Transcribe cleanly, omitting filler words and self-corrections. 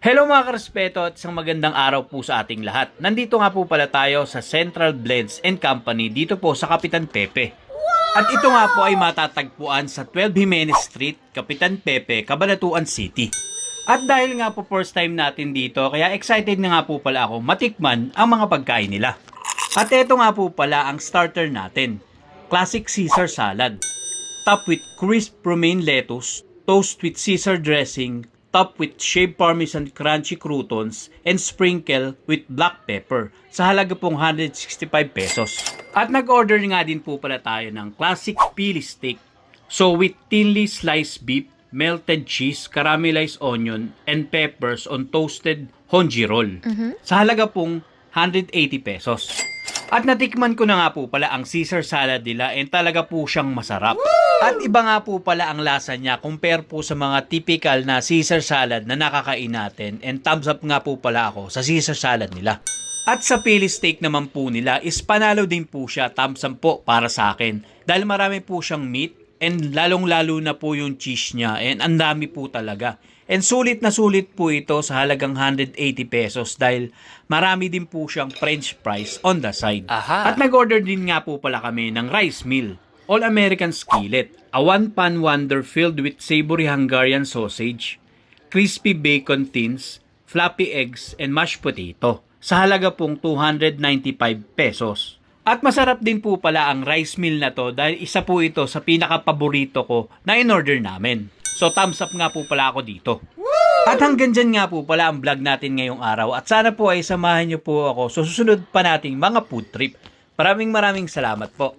Hello mga karespeto at isang magandang araw po sa ating lahat. Nandito nga po pala tayo sa Central Blends and Company dito po sa Kapitan Pepe. At ito nga po ay matatagpuan sa 12 Jimenez Street, Kapitan Pepe, Cabanatuan City. At dahil nga po first time natin dito, kaya excited na nga po pala ako matikman ang mga pagkain nila. At ito nga po pala ang starter natin. Classic Caesar Salad. Top with crisp romaine lettuce, toast with Caesar dressing, top with shaved parmesan crunchy croutons, and sprinkle with black pepper sa halaga pong 165 pesos. At nag-order nga din po pala tayo ng classic pili steak. So with thinly sliced beef, melted cheese, caramelized onion, and peppers on toasted honji roll. Sa halaga pong 180 pesos. At natikman ko na nga po pala ang Caesar salad nila and talaga po siyang masarap. At iba nga po pala ang lasa niya compare po sa mga typical na Caesar salad na nakakain natin, and thumbs up nga po pala ako sa Caesar salad nila. At sa pili steak naman po nila is panalo din po siya, thumbs up po para sa akin. Dahil marami po siyang meat and lalong-lalo na po yung cheese niya and ang dami po talaga. And sulit na sulit po ito sa halagang 180 pesos dahil marami din po siyang french fries on the side. At nag-order din nga po pala kami ng rice meal, all-American skillet, a one-pan wonder filled with savory Hungarian sausage, crispy bacon tins, floppy eggs, and mashed potato sa halaga pong 295 pesos. At masarap din po pala ang rice meal na to dahil isa po ito sa pinaka-paborito ko na in-order namin. So thumbs up nga po pala ako dito. At hanggang dyan nga po pala ang vlog natin ngayong araw. At sana po ay samahan niyo po ako sa susunod pa nating mga food trip. Maraming salamat po.